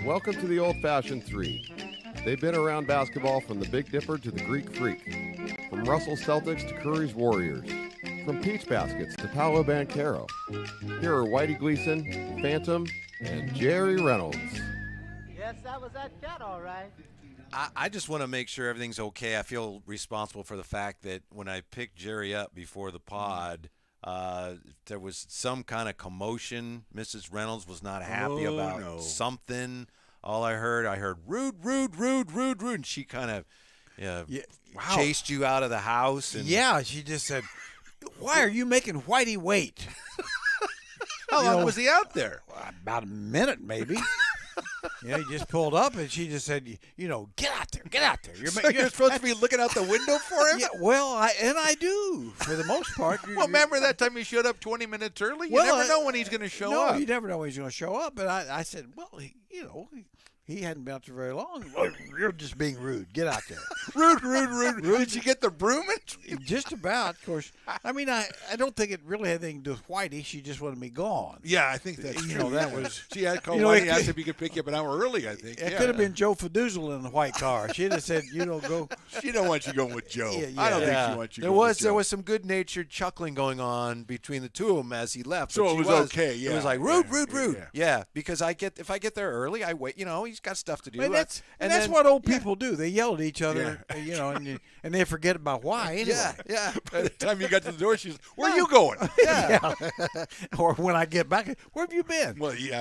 Welcome to the old-fashioned three. They've been around basketball from the Big Dipper to the Greek Freak, from Russell Celtics to Curry's Warriors, from Peach Baskets to Paolo Banchero. Here are Whitey Gleason, Phantom, and Jerry Reynolds. Yes, that was that cat, all right. I just want to make sure everything's okay. I feel responsible for the fact that when I picked Jerry up before the pod, there was some kind of commotion. Mrs. Reynolds was not happy about something. All I heard rude, and she kind of chased you out of the house. And yeah, she just said, "Why are you making Whitey wait?" How long was he out there? About a minute, maybe. He just pulled up, and she just said, "Get out there. You're supposed to be looking out the window for him?" Yeah, well, I do, for the most part. Well, remember that time he showed up 20 minutes early? You never know when he's going to show up. No, you never know when he's going to show up. But I said, well, he hadn't been out there very long. Well, you're just being rude. Get out there. Rude. Did you get the broom? Just about, of course. I mean, I don't think it really had anything to do with Whitey. She just wanted me gone. Yeah, I think that's true. That was. She had called Whitey, asked if he could pick you up an hour early, I think. It could have been Joe Fadoozle in the white car. She'd have said, go. She don't want you going with Joe. Yeah. I don't think she wants you there going with Joe. There was some good-natured chuckling going on between the two of them as he left. So it was okay, yeah. It was like, rude. Yeah, because if I get there early, I wait. He's got stuff to do. And that's what old people do. They yell at each other, and they forget about why anyway. Yeah. By the time you got to the door, she's, where are you going? Yeah. Or when I get back, where have you been? Well, you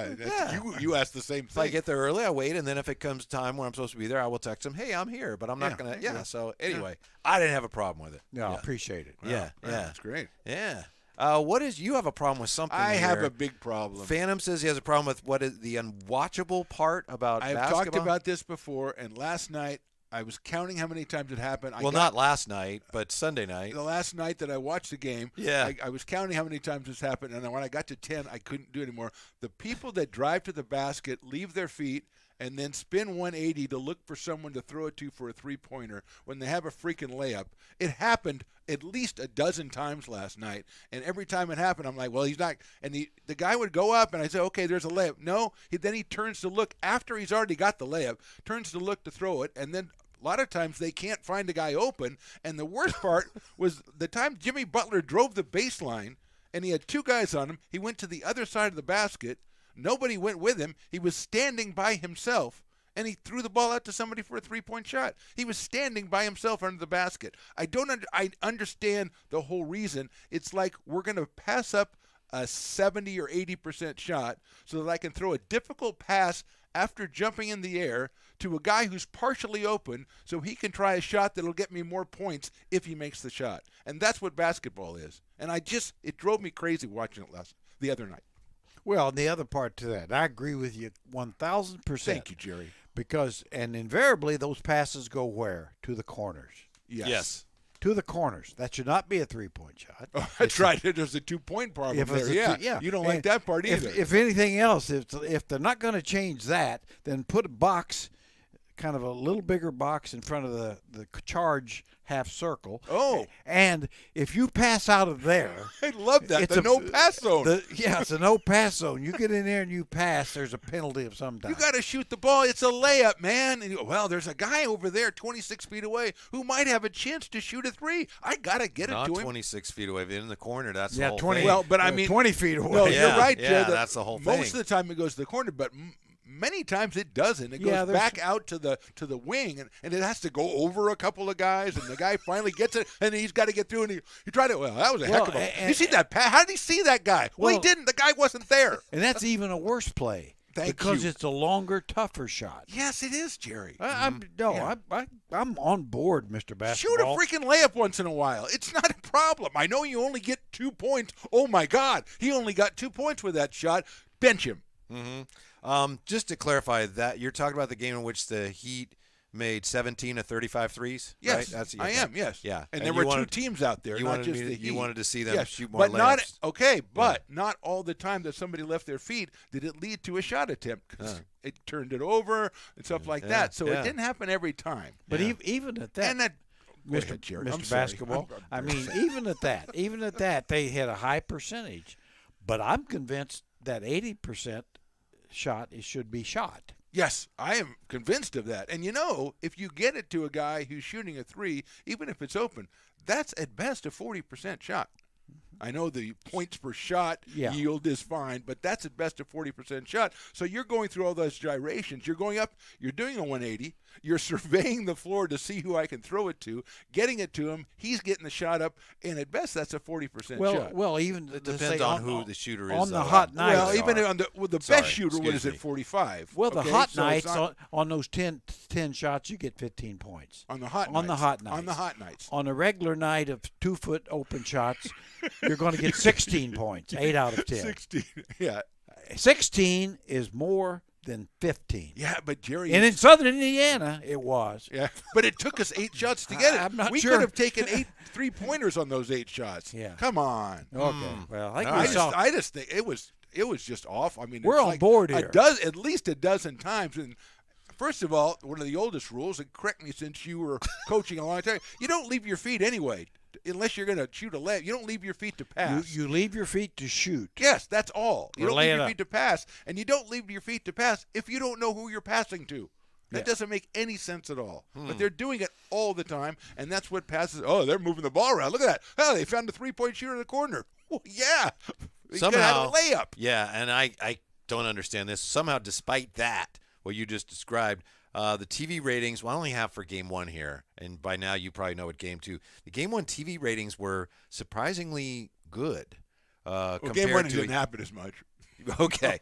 asked the same If I thing. get there early, I wait, and then if it comes time when I'm supposed to be there, I will text him, hey, I'm here, but I'm not going to. Yeah, so anyway, I didn't have a problem with it. No, I appreciate it. Yeah. That's great. Yeah. You have a problem with something I have here. a big problem. Phantom says he has a problem with what is the unwatchable part about I've basketball. talked about this before, and last night I was counting how many times it happened. Not last night, but Sunday night. The last night that I watched the game, I was counting how many times this happened, and when I got to 10, I couldn't do it anymore. The people that drive to the basket, leave their feet, and then spin 180 to look for someone to throw it to for a three-pointer when they have a freaking layup. It happened at least a dozen times last night, and every time it happened, I'm like, well, he's not. And the guy would go up, and I say, okay, there's a layup. No, then he turns to look after he's already got the layup, turns to look to throw it, and then a lot of times they can't find a guy open. And the worst part was the time Jimmy Butler drove the baseline, and he had two guys on him. He went to the other side of the basket. Nobody went with him. He was standing by himself, and he threw the ball out to somebody for a three-point shot. He was standing by himself under the basket. I understand the whole reason. It's like we're going to pass up a 70 or 80% shot so that I can throw a difficult pass after jumping in the air to a guy who's partially open so he can try a shot that'll get me more points if he makes the shot. And that's what basketball is. And it drove me crazy watching it the other night. Well, the other part to that, I agree with you 1,000%. Thank you, Jerry. Because, and invariably, those passes go where? To the corners. Yes. To the corners. That should not be a three-point shot. Oh, that's right. There's a two-point problem there. You don't like that part either. If anything else, if they're not going to change that, then put a box, kind of a little bigger box in front of the charge half circle. Oh. And if you pass out of there. I love that. It's the no-pass zone. It's a no-pass zone. You get in there and you pass, there's a penalty of some type. You got to shoot the ball. It's a layup, man. And you go, well, there's a guy over there 26 feet away who might have a chance to shoot a three. I got to get it to him. Not 26 feet away. In the corner, that's the whole 20, thing. Well, but I mean. 20 feet away. No, you're right, Joe. Yeah, that's the whole thing. Most of the time it goes to the corner, but many times it doesn't. It goes back out to the wing, and it has to go over a couple of guys, and the guy finally gets it, and he's got to get through, and he tried it. Well, that was a heck of a. You see that pass? How did he see that guy? Well, he didn't. The guy wasn't there. And that's even a worse play. Because it's a longer, tougher shot. Yes, it is, Jerry. I'm on board, Mr. Basketball. Shoot a freaking layup once in a while. It's not a problem. I know you only get 2 points. Oh, my God. He only got 2 points with that shot. Bench him. Mm-hmm. Just to clarify that, you're talking about the game in which the Heat made 17 of 35 threes? Yes, right? I am, yes. Yeah. And there were two teams out there, not just the Heat. You wanted to see them shoot more but layups. Not all the time that somebody left their feet did it lead to a shot attempt. It turned it over and stuff like that. So it didn't happen every time. But even at that. And that Mr. Basketball, even at that, they hit a high percentage. But I'm convinced that 80% shot should be shot. Yes, I am convinced of that. And if you get it to a guy who's shooting a 3, even if it's open, that's at best a 40% shot. I know the points per shot yield is fine, but that's at best a 40% shot. So you're going through all those gyrations. You're going up, you're doing a 180, you're surveying the floor to see who I can throw it to, getting it to him, he's getting the shot up, and at best that's a 40% shot. Well, even it depends on who the shooter is. On the hot nights. Well, even on the best shooter is at 45. Well, the hot nights, on those 10 shots, you get 15 points. On the hot nights. On a regular night of 2-foot open shots, you're going to get 16 points, 8 out of 10. 16, yeah. 16 is more than 15. Yeah, but Jerry. And in Southern Indiana, it was. Yeah, but it took us 8 shots to get it. I'm not we sure. could have taken 8 three-pointers on those 8 shots. Yeah. Come on. Okay. Well, I just think it was just off. I mean, we're it's on like board here. at least a dozen times. And first of all, one of the oldest rules, and correct me since you were coaching a long time, you don't leave your feet anyway. Unless you're going to shoot a layup, you don't leave your feet to pass. You leave your feet to shoot. Yes, that's all. You Or don't lay leave it your up. feet to pass, and you don't leave your feet to pass if you don't know who you're passing to. That doesn't make any sense at all. But they're doing it all the time, and that's what passes. Oh, they're moving the ball around. Look at that. Oh, they found a 3-point shooter in the corner. Well, yeah. Somehow, a layup. Yeah, and I don't understand this. Somehow, despite that, what you just described, the TV ratings, well, I only have for Game 1 here, and by now you probably know what Game 2. The Game 1 TV ratings were surprisingly good. Compared Game 1 to didn't happen as much. Okay.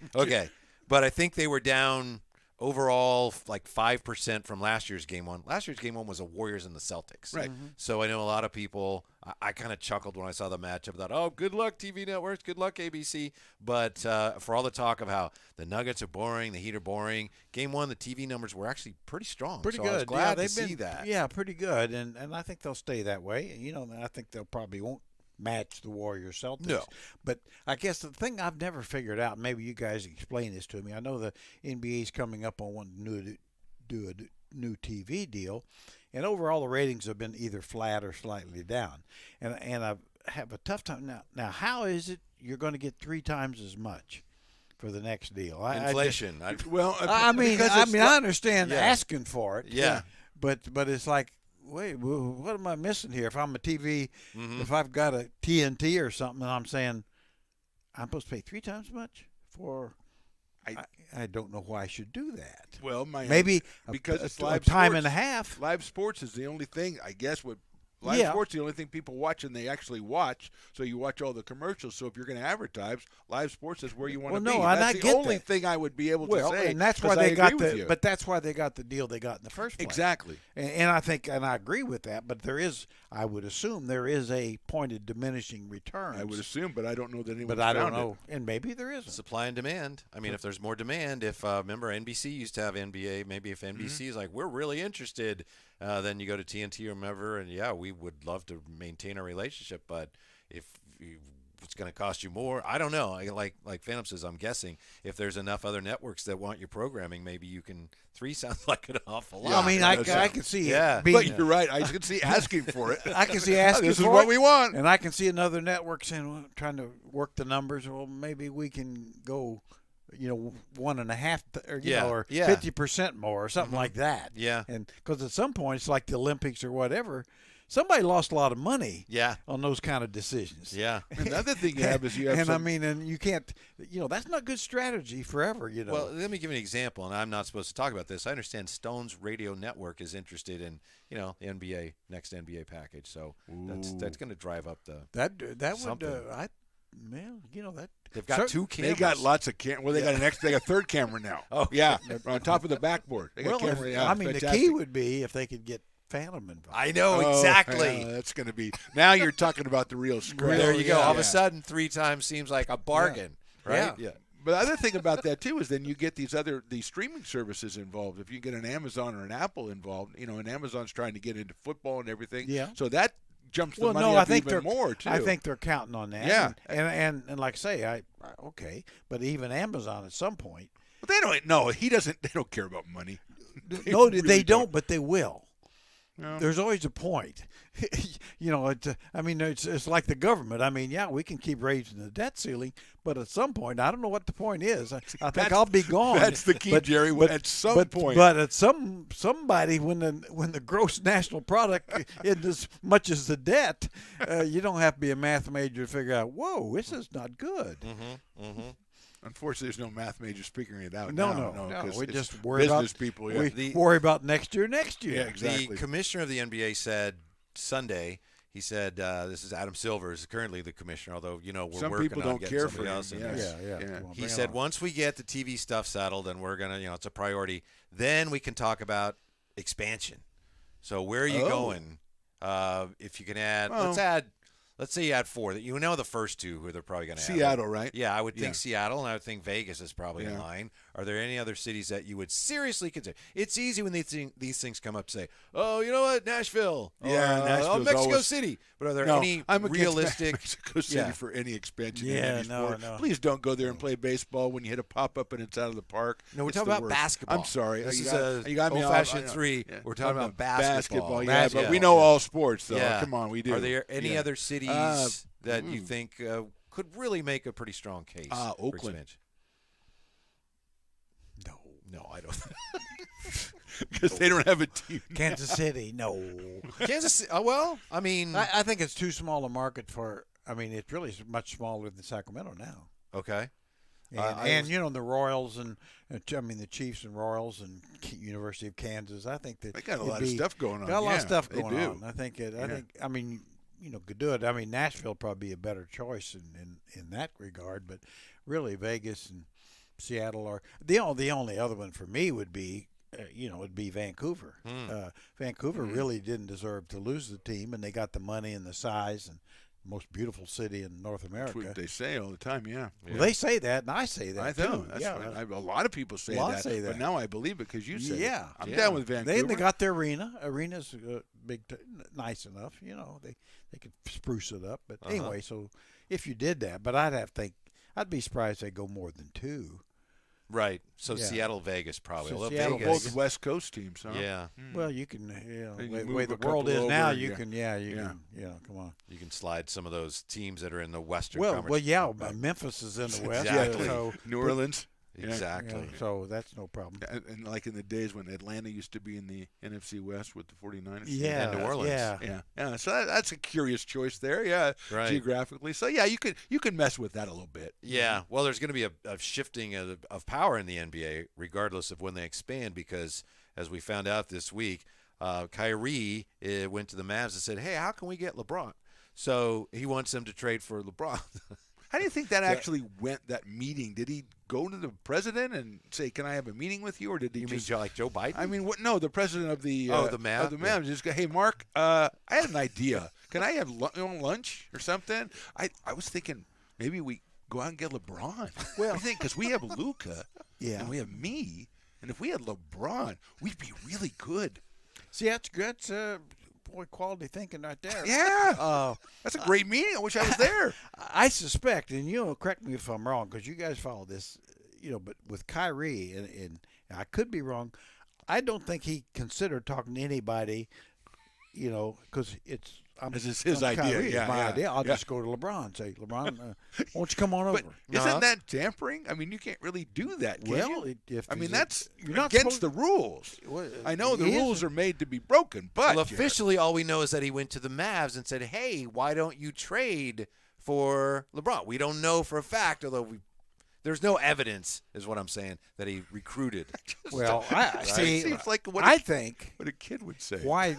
But I think they were down overall like 5% from last year's Game 1. Last year's Game 1 was the Warriors and the Celtics. Right. So I know a lot of people, I kind of chuckled when I saw the matchup. Thought, oh, good luck, TV networks. Good luck, ABC. But for all the talk of how the Nuggets are boring, the Heat are boring, Game 1, the TV numbers were actually pretty strong. Pretty so good. I was glad to they've see been, that. Yeah, pretty good. And I think they'll stay that way. I think they'll probably won't match the Warriors Celtics. No. But I guess the thing I've never figured out, maybe you guys explain this to me. I know the NBA's coming up on one to do a new TV deal, and overall the ratings have been either flat or slightly down. And I have a tough time now. Now, how is it you're going to get 3 times as much for the next deal? Inflation. I understand asking for it. Yeah. But it's like, wait, what am I missing here? If I'm a TV, if I've got a TNT or something, and I'm saying I'm supposed to pay 3 times as much for, I don't know why I should do that. Well, maybe because it's live time sports. and a half. Live sports is the only thing, I guess, sports is the only thing people watch, and they actually watch. So you watch all the commercials. So if you're going to advertise, live sports is where you want to be. That's the only thing I would be able to say. And that's why they got but that's why they got the deal they got in the first place. Exactly. And I think, and I agree with that. But I would assume there is a point of diminishing returns. I would assume, but I don't know that anyone's But I don't found know, and maybe there isn't. Supply and demand. I mean, if there's more demand, remember NBC used to have NBA, maybe if NBC is like, we're really interested, then you go to TNT or whomever, and we would love to maintain a relationship, but if it's going to cost you more, I don't know. Like Phantom says, I'm guessing if there's enough other networks that want your programming, maybe you can. 3 sounds like an awful lot. I mean, I can see it. But you're right. I can see asking for it. I can see asking this for is it. what we want. And I can see another network saying, well, trying to work the numbers. Well, maybe we can go, 1.5, or 50% more, or something like that. Yeah. And because at some point, it's like the Olympics or whatever. Somebody lost a lot of money on those kind of decisions. Yeah. Another thing you have is and you can't, that's not good strategy forever, Well, let me give you an example, and I'm not supposed to talk about this. I understand Stone's radio network is interested in, the NBA, next NBA package. So that's going to drive up the that something. would that they've got 2 cameras. They got lots of cameras. Well, they got they got a 3rd camera now. Oh, yeah, on top of the backboard. They got camera. The key would be if they could get Phantom involved. I know, exactly. That's going to be. Now you're talking about the real script. There you go. All of a sudden, 3 times seems like a bargain, right? Yeah. But the other thing about that too is then you get these streaming services involved. If you get an Amazon or an Apple involved, and Amazon's trying to get into football and everything. Yeah. So that jumps the money up even more too. I think they're counting on that. Yeah. And like I say, okay, but even Amazon at some point. But they don't. No, he doesn't. They don't care about money. They don't, but they will. there's always a point. It's like the government. I mean, yeah, we can keep raising the debt ceiling, but at some point, I don't know what the point is. I think I'll be gone. That's the key, Jerry. At some point. But at somebody, when the gross national product isn't as much as the debt, you don't have to be a math major to figure out, whoa, this is not good. Mm-hmm. Mm-hmm. Unfortunately, there's no math major figuring it out. No. We just worry business about people. Yeah. We worry about next year. Yeah, exactly. The commissioner of the NBA said Sunday. He said, "This is Adam Silver, is currently the commissioner. Although we're some working people on don't getting care somebody for him. else in Yes. there." Yeah. He said, "Once we get the TV stuff settled and we're gonna, it's a priority, then we can talk about expansion. So where are you going? If you can add, let's say you add 4. That the first 2 who they're probably going to add. Seattle, right? Yeah, I would think Seattle, and I would think Vegas is probably in line. Are there any other cities that you would seriously consider? It's easy when these things come up to say, oh, you know what, Nashville. Yeah, Nashville's Mexico always... City. But are there any I'm realistic Mexico City for any expansion in Yeah, any sport? no. Please don't go there and play baseball when you hit a pop-up and it's out of the park. No, we're It's talking the about worst. basketball. I'm sorry. This you is got me old-fashioned off. 3. Yeah. We're talking about basketball. Yeah, but we know all sports, though. Yeah. Come on, we do. Are there any other cities that you think could really make a pretty strong case? Oakland. No, I don't. Because they don't have a team. Kansas City, no. Kansas City. Well, I mean, I think it's too small a market for. I mean, it's really much smaller than Sacramento now. Okay. And the Royals and the Chiefs and Royals and University of Kansas. I think that they got a lot of stuff going on. Got a lot of stuff going on. I think. Good. I mean, Nashville probably be a better choice in that regard, but really Vegas and Seattle are the only other one for me would be. It'd be Vancouver. Vancouver really didn't deserve to lose the team, and they got the money and the size and most beautiful city in North America. That's what they say all the time, Well, they say that, and I say that I too. know. That's right. A lot of people say that, but now I believe it because you say it. I'm down with Vancouver. They got their arena. Arena's nice enough. They could spruce it up. But anyway, so if you did that, but I'd be surprised they go more than 2. Right. So Seattle, Vegas probably. So Seattle, both the West Coast teams, huh? Yeah. Well, you can, the way the couple world is over, now, you can, come on. You can slide some of those teams that are in the Western Conference. Well, yeah, Memphis is in the West. Exactly. So, New Orleans. Exactly. So that's no problem. And like in the days when Atlanta used to be in the NFC West with the 49ers. And New Orleans. Yeah. So that's a curious choice there. Yeah. Right. Geographically. So yeah, you can mess with that a little bit. Yeah. Well, there's going to be a shifting of power in the NBA, regardless of when they expand, because as we found out this week, Kyrie went to the Mavs and said, "Hey, how can we get LeBron?" So he wants them to trade for LeBron. How do you think that actually went, that meeting? Did he go to the president and say, can I have a meeting with you? Or did he mean like Joe Biden? I mean, no, the president of the Mavs. Of the Mavs just go, hey, Mark, I had an idea. Can I have lunch or something? I was thinking maybe we go out and get LeBron. Well, I think because we have Luka and we have me. And if we had LeBron, we'd be really good. See, that's quality thinking right there. Yeah. That's a great meeting. I wish I was there. I suspect, and correct me if I'm wrong, because you guys follow this, but with Kyrie, and I could be wrong, I don't think he considered talking to anybody, because this is his idea. Kyrie, my idea. I'll just go to LeBron and say, LeBron, why don't you come on over? Isn't that tampering? I mean, you can't really do that, can you? That's against the rules. I know the rules are made to be broken, but officially all we know is that he went to the Mavs and said, hey, why don't you trade for LeBron? We don't know for a fact, although there's no evidence, is what I'm saying, that he recruited. Well, I see. Seems like what a kid would say. Why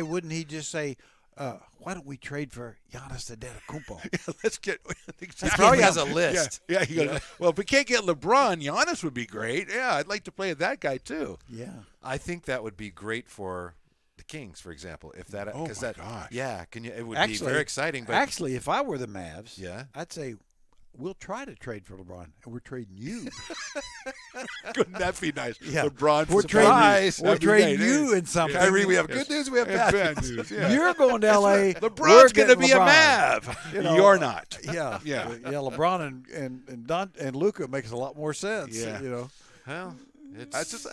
wouldn't he just say, why don't we trade for Giannis Antetokounmpo? Yeah, let's get. He probably has a list. Yeah. He goes, well, if we can't get LeBron, Giannis would be great. Yeah, I'd like to play with that guy too. Yeah, I think that would be great for the Kings, for example. If that, oh my gosh, yeah, it would be very exciting. But actually, if I were the Mavs, I'd say, we'll try to trade for LeBron, and we're trading you. Couldn't that be nice? Yeah. LeBron, we're trading you in something. Kyrie, we have good news, we have bad news. Yeah. You're going to L.A. LeBron's going to be a Mav. You're not. Yeah. LeBron and Luka makes a lot more sense. Yeah. Well, that's just.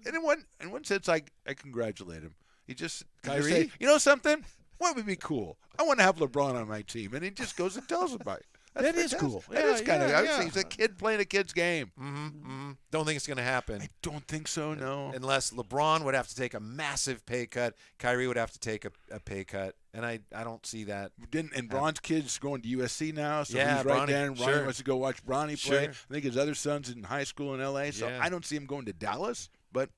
In one sense, I congratulate him. He just Kyrie? say, you know something? What would be cool? I want to have LeBron on my team, and he just goes and tells us about it. That is cool. That is kind of. I would yeah. say he's a kid playing a kid's game. Don't think it's going to happen. I don't think so. No. Unless LeBron would have to take a massive pay cut, Kyrie would have to take a pay cut, and I don't see that. And Bron's kid's going to USC now, so Yeah, he's right Bronny, there. And Ronnie sure. wants to go watch Bronny play. Sure. I think his other son's in high school in L.A., so Yeah. I don't see him going to Dallas. But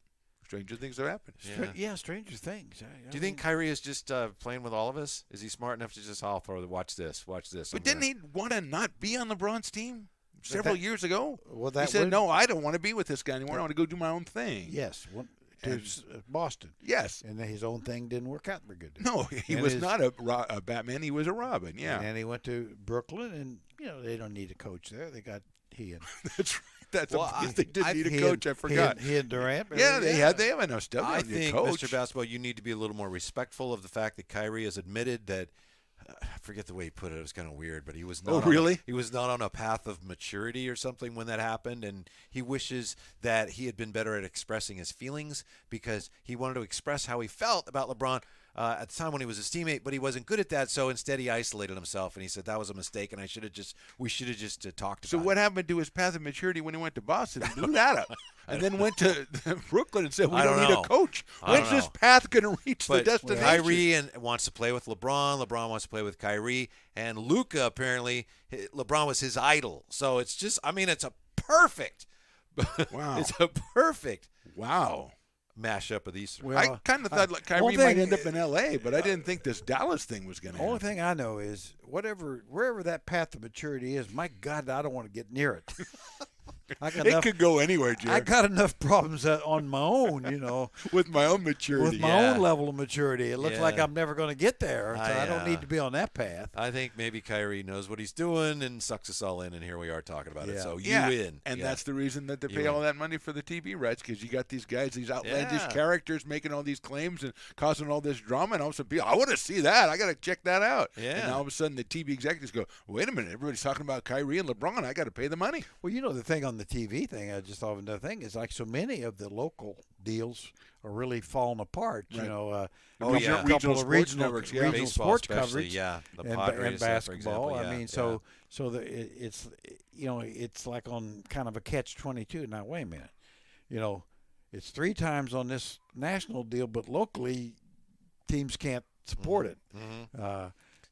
stranger things have happened. Yeah. Stranger things. Do you think Kyrie is just playing with all of us? Is he smart enough to just watch this? But didn't he want to not be on LeBron's team several years ago? Well, he said, "No, I don't want to be with this guy anymore. I want to go do my own thing." Yes. To Boston. Yes. And then his own thing didn't work out very good. No, he was not a Batman. He was a Robin. Yeah. And then he went to Brooklyn, and they don't need a coach there. They got he and That's right. They did need a he coach. and- I forgot. He and Durant. Yeah, they have enough stuff. I They don't need a think, coach. Mr. Basketball, you need to be a little more respectful of the fact that Kyrie has admitted that. I forget the way he put it. It was kind of weird, but he was not. Really? He was not on a path of maturity or something when that happened, and he wishes that he had been better at expressing his feelings because he wanted to express how he felt about LeBron at the time when he was his teammate, but he wasn't good at that. So instead, he isolated himself, and he said that was a mistake, and we should have just talked about it. So what happened to his path of maturity when he went to Boston? He blew that up, and then went to Brooklyn and said, "We don't need a coach." When's this path going to reach the destination? Kyrie wants to play with LeBron. LeBron wants to play with Kyrie, and Luka apparently LeBron was his idol. So it's just, it's a perfect. Wow. It's a perfect. Wow. Mashup of these. Well, I kind of thought Kyrie might end up in L.A., but I didn't think this Dallas thing was going to happen. Only thing I know is wherever that path of maturity is, my God, I don't want to get near it. It could go anywhere, Jared. I got enough problems on my own, with my own maturity. with my own level of maturity. It looks Yeah. like I'm never going to get there, so I don't I need to be on that path. I think maybe Kyrie knows what he's doing and sucks us all in, and here we are talking about it. Yeah. So Yeah, you win. and Yeah. that's the reason that they You pay win. all that money for the TV rights, because you got these guys, these outlandish Yeah. characters making all these claims and causing all this drama, and all of a sudden, I want to see that. I got to check that out. Yeah. And all of a sudden, the TV executives go, wait a minute, everybody's talking about Kyrie and LeBron. I got to pay the money. Well, the thing on the TV thing, I just thought of another thing, is like so many of the local deals are really falling apart. Right. Oh, a yeah. couple Regional of sports regional networks, yeah. regional Baseball sports especially, coverage, yeah. The and Padres, basketball. for example, It's it's like on kind of a catch-22. Now wait a minute, it's 3 times on this national deal, but locally teams can't support it.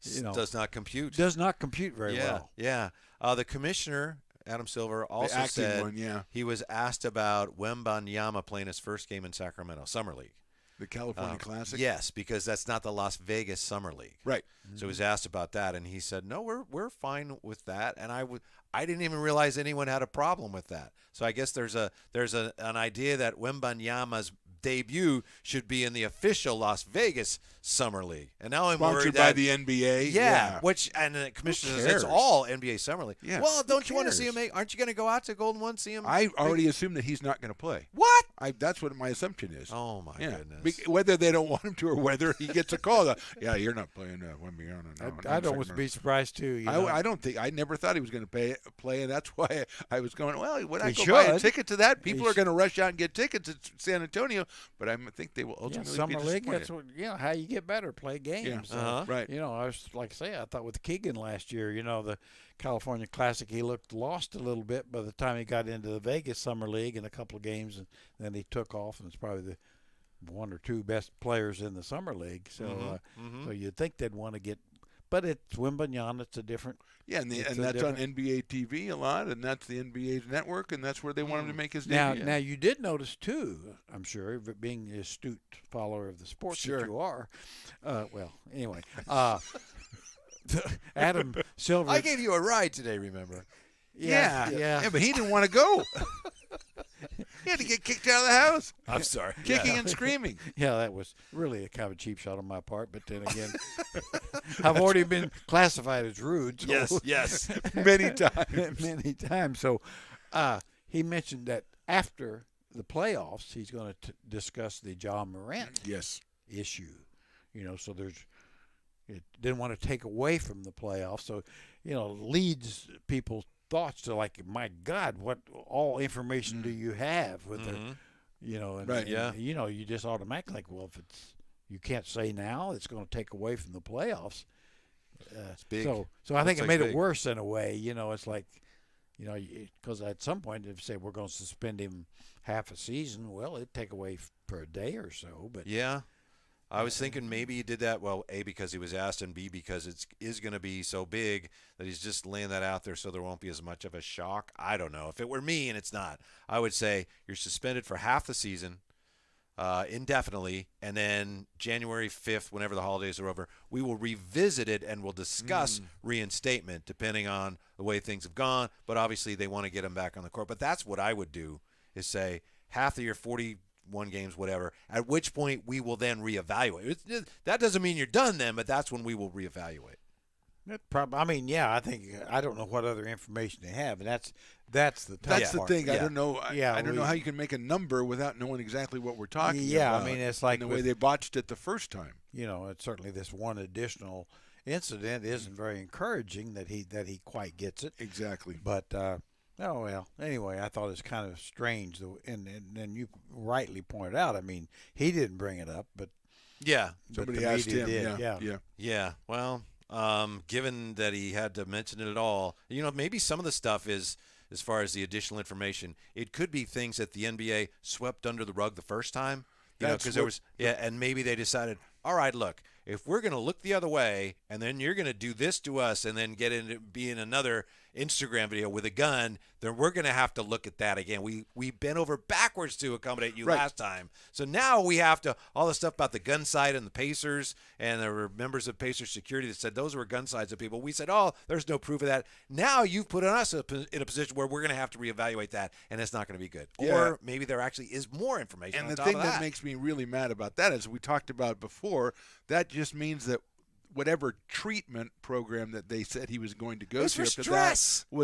does not compute. Does not compute very well. Yeah. The commissioner, Adam Silver, also acting said one, yeah. he was asked about Wembanyama playing his first game in Sacramento, Summer League. The California Classic? Yes, because that's not the Las Vegas Summer League. Right. So he was asked about that, and he said, "No, we're fine with that." And I didn't even realize anyone had a problem with that. So I guess there's an idea that Wembanyama's debut should be in the official Las Vegas Summer League. And now I'm worried Sponsored by that the NBA. yeah, and the commissioner says it's cares? all NBA Summer League. Yeah, Well, who don't you want to see cares? him? Aren't you going to go out to Golden One, see him? I already assume that he's not going to play. What? That's what my assumption is. Oh my Yeah. goodness. Whether they don't want him to or whether he gets a call. Yeah, you're not playing Wembanyama. No, I'd almost be surprised too. I never thought he was going to play, and that's why I was going, well, would I He go buy a should. ticket to that? People He are going to rush out and get tickets at San Antonio, but I think they will Yeah, ultimately summer be league. disappointed. That's how you get better. Play games. Yeah. So, Right. I was like I say, I thought with Keegan last year, the California Classic, he looked lost a little bit by the time he got into the Vegas Summer League in a couple of games, and then he took off, and it's probably the 1 or 2 best players in the Summer League. So, so you'd think they'd want to get, but it's Wembanyama. It's a different. Yeah, and that's on NBA TV a lot, and that's the NBA's network, and that's where they want him to make his debut. Now you did notice too, I'm sure, being an astute follower of the sport Sure. that you are. Anyway, Adam Silver. I gave you a ride today, remember? Yeah, but he didn't want to go. He had to get kicked out of the house. I'm sorry. Kicking and screaming. Yeah, that was really a kind of a cheap shot on my part. But then again, I've already been classified as rude. So Yes. Many times. many times. So he mentioned that after the playoffs, he's going to discuss the John Morant Yes. issue. So it didn't want to take away from the playoffs. So, leads people's thoughts to like, my God, what all information do you have with the, and, Right. Yeah. you just automatically like, well, if it's, you can't say now. It's going to take away from the playoffs. It's big. So I think it Looks made like it big. worse in a way. It's like, because at some point if you say we're going to suspend him half a season, well, it'd take away for a day or so. But yeah. I was thinking maybe he did that, well, A, because he was asked, and B, because it is going to be so big that he's just laying that out there so there won't be as much of a shock. I don't know. If it were me, and it's not, I would say you're suspended for half the season indefinitely, and then January 5th, whenever the holidays are over, we will revisit it and we'll discuss reinstatement depending on the way things have gone. But obviously they want to get him back on the court. But that's what I would do, is say half the year, 41 games, whatever, at which point we will then reevaluate. That doesn't mean you're done then, but that's when we will reevaluate. I think I don't know what other information they have, and that's the tough That's the part. thing. I Yeah. don't know. I don't know how you can make a number without knowing exactly what we're talking about. Yeah, I mean, it's like and the way with- they botched it the first time. It's certainly this one additional incident isn't very encouraging that he quite gets it. Exactly. But oh well. Anyway, I thought it's kind of strange, though, and you rightly pointed out. I mean, he didn't bring it up, but Yeah. Somebody the asked media him. did. Yeah. Yeah, well, given that he had to mention it at all, maybe some of the stuff is, as far as the additional information, it could be things that the NBA swept under the rug the first time. That's Because there what- was, and maybe they decided, all right, look, if we're going to look the other way, and then you're going to do this to us, and then be in another Instagram video with a gun, then we're going to have to look at that again. We bent over backwards to accommodate you Right. last time, so now we have to, all the stuff about the gun side and the Pacers, and there were members of Pacers security that said those were gun sides of people. We said, oh, there's no proof of that. Now you've put us in a position where we're going to have to reevaluate that, and it's not going to be good. Yeah. Or maybe there actually is more information And on the top thing of that makes me really mad about that, as we talked about before, that just means that whatever treatment program that they said he was going to go It's to for after stress. that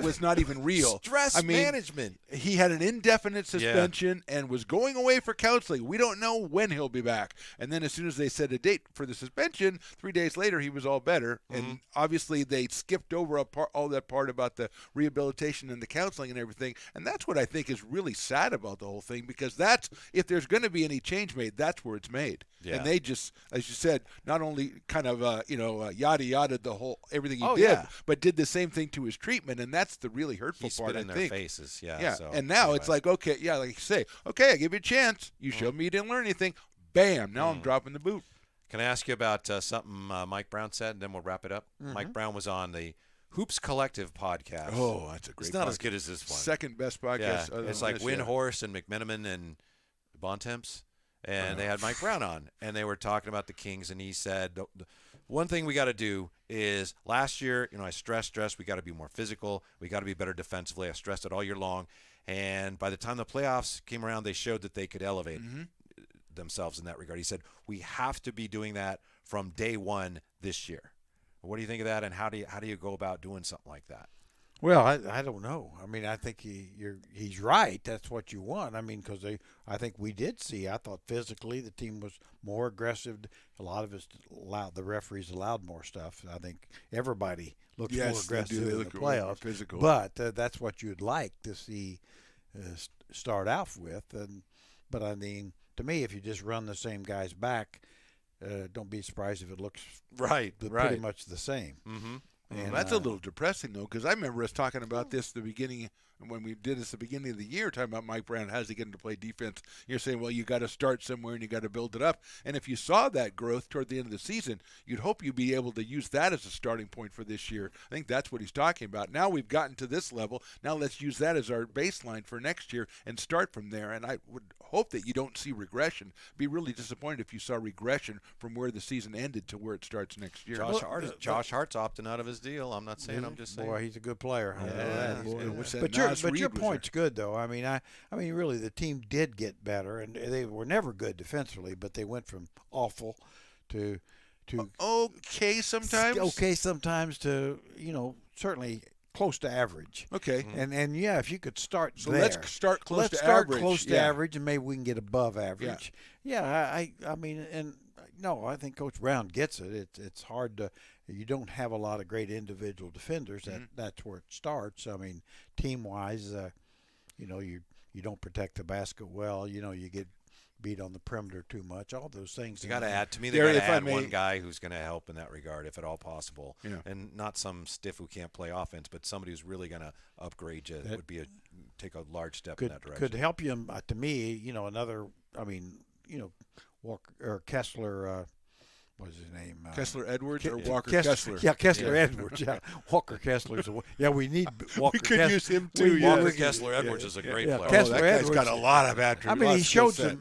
was not even real. Stress I mean, management. He had an indefinite suspension and was going away for counseling. We don't know when he'll be back. And then as soon as they set a date for the suspension, 3 days later he was all better. And obviously they skipped over all that part about the rehabilitation and the counseling and everything. And that's what I think is really sad about the whole thing, because that's, if there's going to be any change made, that's where it's made. Yeah. And they just, as you said, not only kind of yada yada the whole everything he Oh, did, yeah. but did the same thing to his treatment, and that's the really hurtful He part. spit in I their think. faces. Yeah. Yeah, So, and now it's anyway. like, okay, yeah, like you say, okay, I give you a chance. You showed me you didn't learn anything. Bam! Now I'm dropping the boot. Can I ask you about something Mike Brown said, and then we'll wrap it up? Mike Brown was on the Hoops Collective podcast. Oh, that's a great. It's not as podcast. good as this one. Second best podcast. Yeah, other it's than like this, yeah. Windhorse and McMenamin and Bontemps, and they had Mike Brown on, and they were talking about the Kings, and he said, one thing we got to do is, last year, I stressed, we got to be more physical, we got to be better defensively. I stressed it all year long, and by the time the playoffs came around, they showed that they could elevate themselves in that regard. He said, we have to be doing that from day one this year. What do you think of that, and how do you go about doing something like that? Well, I don't know. I mean, I think he's right. That's what you want. I mean, because I think we did see. I thought physically the team was more aggressive. A lot of the referees allowed more stuff. I think everybody looks more Yes, they do. aggressive They in look the more playoffs. physical. But that's what you'd like to see start off with. But I mean, to me, if you just run the same guys back, don't be surprised if it looks pretty much the same. Mm-hmm. And That's a little depressing, though, because I remember us talking about this at the beginning, when we did this at the beginning of the year, talking about Mike Brown, how's he getting to play defense? You're saying, well, you got to start somewhere and you got to build it up. And if you saw that growth toward the end of the season, you'd hope you'd be able to use that as a starting point for this year. I think that's what he's talking about. Now we've gotten to this level. Now let's use that as our baseline for next year and start from there. And I would hope that you don't see regression. Be really disappointed if you saw regression from where the season ended to where it starts next year. Josh Hart's opting out of his deal. I'm not saying. I'm just saying. Boy, he's a good player. I know that. He's boy, good. what's that But Nas your Reed was point's good, though. I mean, really, the team did get better, and they were never good defensively, but they went from awful to Okay sometimes. okay sometimes to certainly close to average. Okay. And yeah, if you could start So there. let's start close Let's to start average. close to Yeah. average, and maybe we can get above average. Yeah, I mean, and no, I think Coach Brown gets it. It's hard to. You don't have a lot of great individual defenders. That's where it starts. I mean, team wise, you don't protect the basket well. You get beat on the perimeter too much. All those things. You got to add. To me, they Gary, got to if I add one may- guy who's going to help in that regard, if at all possible. Yeah. And not some stiff who can't play offense, but somebody who's really going to upgrade you. Would be take a large step in that direction. Could help you. To me, another. Walker or Kessler. What was his name? Kessler Edwards or Walker Kessler? Yeah, Kessler Edwards. Yeah, Walker Kessler's. We need Walker. We could Kessler. use him too. Walker Kessler Edwards is a great player. Kessler that guy's Edwards, got a lot of attributes.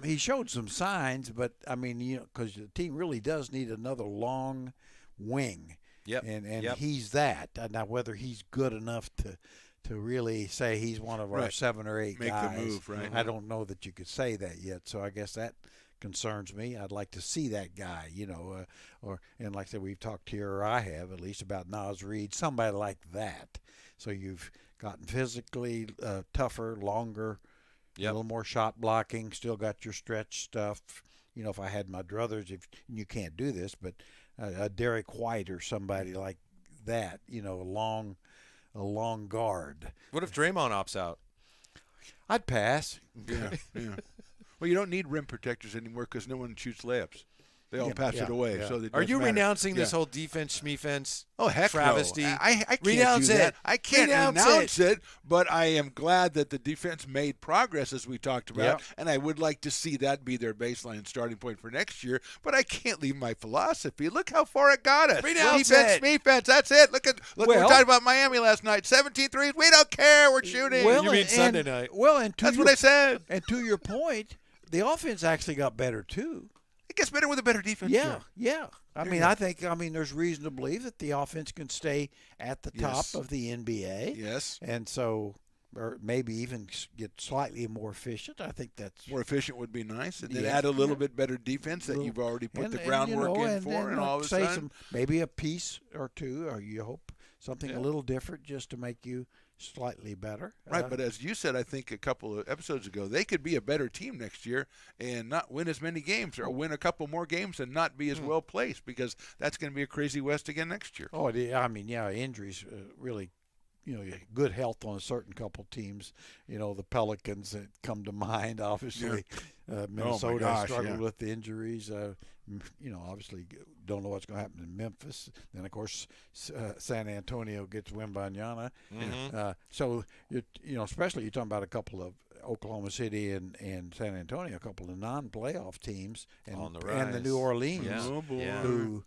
he showed some signs, but because the team really does need another long wing. Yep. And he's that. Now whether he's good enough to really say he's one of our 7 or 8 Make guys, the move, right? I don't know that you could say that yet. So I guess that concerns me. I'd like to see that guy, and like I said, we've talked here, or I have at least, about Naz Reid, somebody like that. So you've gotten physically tougher, longer, a little more shot blocking, still got your stretch stuff. If I had my druthers, you can't do this, but a Derek White or somebody like that, a long guard. What if Draymond opts out? I'd pass. Yeah. Well, you don't need rim protectors anymore because no one shoots layups. They all pass it away. Yeah. So it Are you doesn't matter. renouncing this whole defense schmefense? Oh, heck travesty? no. I can't Renounce do that. it. I can't Renounce renounce it, but I am glad that the defense made progress, as we talked about, Yep. and I would like to see that be their baseline starting point for next year, but I can't leave my philosophy. Look how far it got us. Renounce Defense, that's it. Look, we were talking about Miami last night. 17 threes. We don't care. We're shooting. You mean Sunday night. That's what I said. And to your point, the offense actually got better too. It gets better with a better defense. Yeah, too. yeah. I think there's reason to believe that the offense can stay at the top Yes. of the NBA. Yes. And so, or maybe even get slightly more efficient. I think that's More efficient would be nice, and then Yeah. add a little bit better defense that you've already put the groundwork in for, and all of a say sudden, maybe a piece or two, or you hope something a little different just to make you slightly better. right. But as you said, I think a couple of episodes ago, they could be a better team next year and not win as many games, or win a couple more games and not be as well placed, because that's going to be a crazy West again next year. Oh, injuries really. Good health on a certain couple teams. The Pelicans that come to mind, obviously. Minnesota struggled with the injuries. Obviously don't know what's going to happen in Memphis. Then, of course, San Antonio gets Wembanyama. So, especially you're talking about a couple of Oklahoma City and San Antonio, a couple of non-playoff teams, On the and the rise. New Orleans, Yeah. Oh, boy. Yeah. who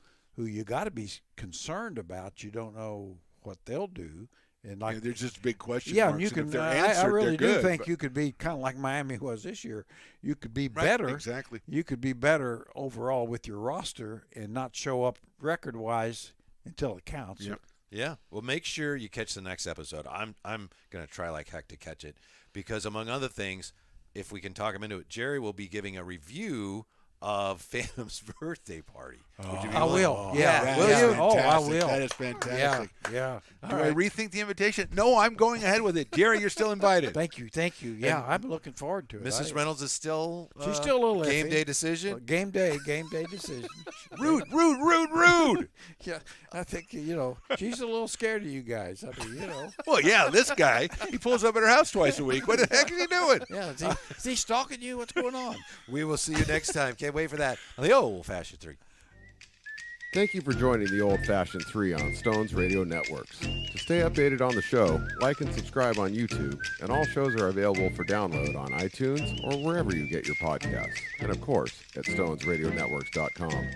you got to be concerned about. You don't know what they'll do. And There's just big question yeah, marks. and you and can. if they're I answered, really they're do good, think but- you could be kind of like Miami was this year. You could be Right, better. exactly. You could be better overall with your roster and not show up record-wise until it counts. Yep. Yeah. Well, make sure you catch the next episode. I'm going to try like heck to catch it, because among other things, if we can talk him into it, Jerry will be giving a review of Phantom's birthday party. Would you be I willing? will. Yeah. That Will is you? Oh, I fantastic. will. That is fantastic. Yeah. Do I rethink the invitation? No, I'm going ahead with it. Jerry, you're still invited. Thank you. Yeah, I'm looking forward to it. Mrs. Reynolds is still She's still a little game iffy. day decision. Game day decision. Rude. Yeah, I think she's a little scared of you guys. Well, yeah, this guy, he pulls up at her house twice a week. What the heck is he doing? Yeah, is he stalking you? What's going on? We will see you next time. Can't wait for that on the Old Fashioned 3. Thank you for joining the Old Fashioned 3 on Stones Radio Networks. To stay updated on the show, like and subscribe on YouTube, and all shows are available for download on iTunes or wherever you get your podcasts, and of course at stonesradionetworks.com.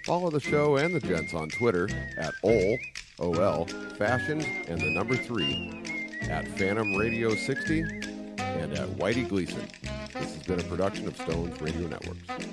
Follow the show and the gents on Twitter at OL, Fashioned, and the number 3, at Phantom Radio 60, and at Whitey Gleason. This has been a production of Stones Radio Networks.